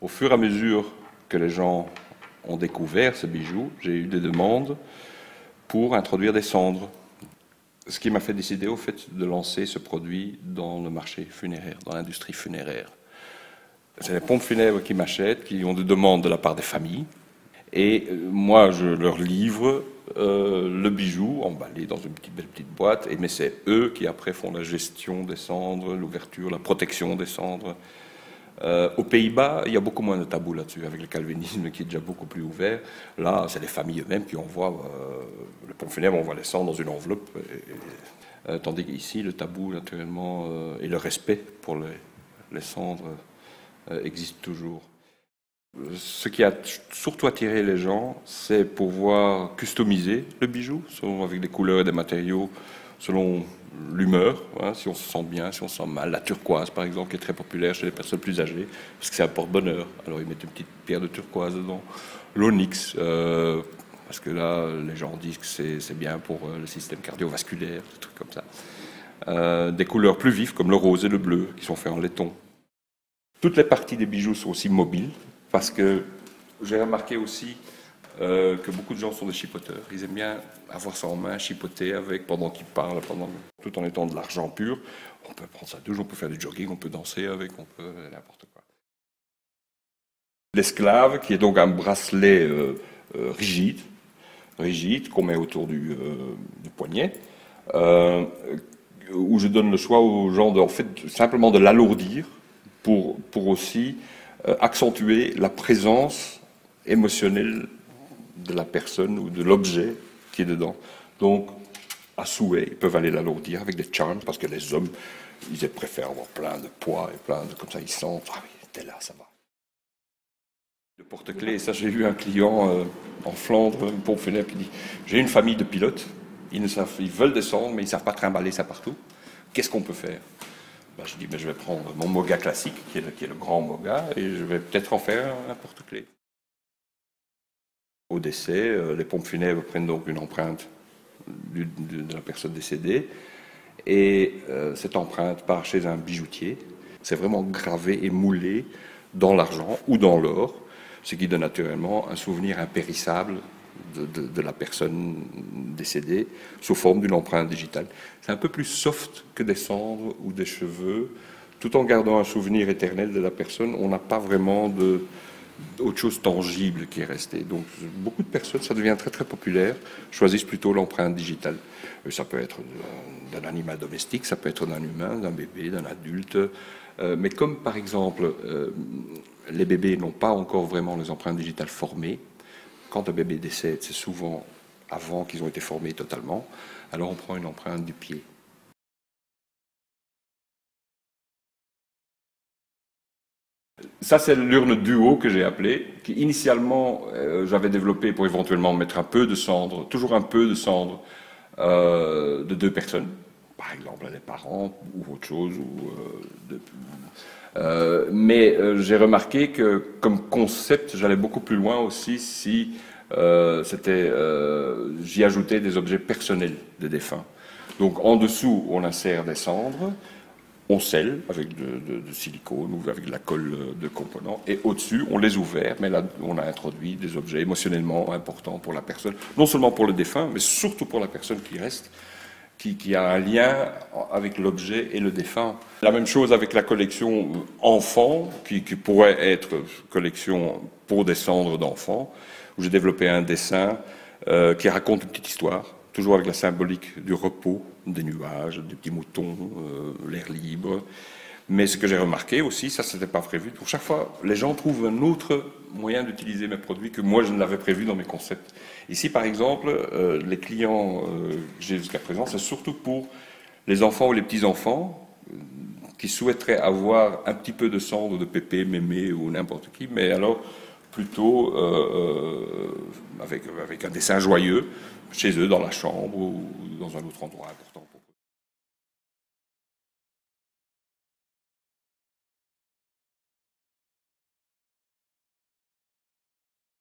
Au fur et à mesure que les gens ont découvert ce bijou, j'ai eu des demandes pour introduire des cendres. Ce qui m'a fait décider au fait de lancer ce produit dans le marché funéraire, dans l'industrie funéraire. C'est les pompes funèbres qui m'achètent, qui ont des demandes de la part des familles. Et moi, je leur livre le bijou emballé dans une belle petite boîte. Mais c'est eux qui après font la gestion des cendres, l'ouverture, la protection des cendres. Aux Pays-Bas, il y a beaucoup moins de tabous là-dessus, avec le calvinisme qui est déjà beaucoup plus ouvert. Là, c'est les familles eux-mêmes qui envoient le pompe funèbre, on voit les cendres dans une enveloppe. Tandis qu'ici, le tabou, naturellement, et le respect pour les cendres existe toujours. Ce qui a surtout attiré les gens, c'est pouvoir customiser le bijou, avec des couleurs et des matériaux selon l'humeur, hein, si on se sent bien, si on se sent mal. La turquoise, par exemple, qui est très populaire chez les personnes plus âgées, parce que c'est un porte-bonheur. Alors ils mettent une petite pierre de turquoise dedans. L'onyx, parce que là, les gens disent que c'est bien pour le système cardiovasculaire, des trucs comme ça. Des couleurs plus vives, comme le rose et le bleu, qui sont faits en laiton. Toutes les parties des bijoux sont aussi mobiles, parce que j'ai remarqué aussi que beaucoup de gens sont des chipoteurs. Ils aiment bien avoir ça en main, chipoter avec, pendant qu'ils parlent, tout en étant de l'argent pur. On peut prendre ça douche, on peut faire du jogging, on peut danser avec, on peut n'importe quoi. L'esclave, qui est donc un bracelet rigide qu'on met autour du poignet, où je donne le choix aux gens en fait, simplement de l'alourdir pour aussi accentuer la présence émotionnelle de la personne ou de l'objet qui est dedans. Donc, à souhait, ils peuvent aller l'alourdir avec des charms, parce que les hommes, ils préfèrent avoir plein de poids et plein de... Comme ça, ils sentent, ah oui, t'es là, ça va. Le porte-clés, ça, j'ai eu un client en Flandre, une pompe funèbre, qui dit, j'ai une famille de pilotes, ils veulent descendre, mais ils ne savent pas trimballer ça partout. Qu'est-ce qu'on peut faire? Ben, je dis, ben, je vais prendre mon Moga classique, qui est le grand Moga, et je vais peut-être en faire un porte-clés. Au décès, les pompes funèbres prennent donc une empreinte de la personne décédée, et cette empreinte part chez un bijoutier. C'est vraiment gravé et moulé dans l'argent ou dans l'or, ce qui donne naturellement un souvenir impérissable de la personne décédée sous forme d'une empreinte digitale. C'est un peu plus soft que des cendres ou des cheveux. Tout en gardant un souvenir éternel de la personne, on n'a pas vraiment autre chose tangible qui est restée. Donc beaucoup de personnes, ça devient très très populaire, choisissent plutôt l'empreinte digitale. Ça peut être d'un animal domestique, ça peut être d'un humain, d'un bébé, d'un adulte. Mais comme par exemple les bébés n'ont pas encore vraiment les empreintes digitales formées, quand un bébé décède, c'est souvent avant qu'ils ont été formés totalement, alors on prend une empreinte du pied. Ça, c'est l'urne duo que j'ai appelée, qui initialement j'avais développé pour éventuellement mettre un peu de cendre, toujours un peu de cendre de deux personnes, par exemple les parents ou autre chose. Mais j'ai remarqué que comme concept, j'allais beaucoup plus loin aussi si j'y ajoutais des objets personnels des défunts. Donc en dessous, on insère des cendres. On scelle avec de silicone ou avec de la colle de composants, et au-dessus, on les ouvre, mais là, on a introduit des objets émotionnellement importants pour la personne, non seulement pour le défunt, mais surtout pour la personne qui reste, qui a un lien avec l'objet et le défunt. La même chose avec la collection enfants, qui pourrait être collection pour des cendres d'enfants, où j'ai développé un dessin qui raconte une petite histoire, toujours avec la symbolique du repos, des nuages, des petits moutons, l'air libre. Mais ce que j'ai remarqué aussi, ça c'était pas prévu, pour chaque fois, les gens trouvent un autre moyen d'utiliser mes produits que moi je ne l'avais prévu dans mes concepts. Ici par exemple, les clients que j'ai jusqu'à présent, c'est surtout pour les enfants ou les petits-enfants qui souhaiteraient avoir un petit peu de cendre de pépé, mémé ou n'importe qui, mais alors plutôt avec un dessin joyeux, chez eux, dans la chambre ou dans un autre endroit important.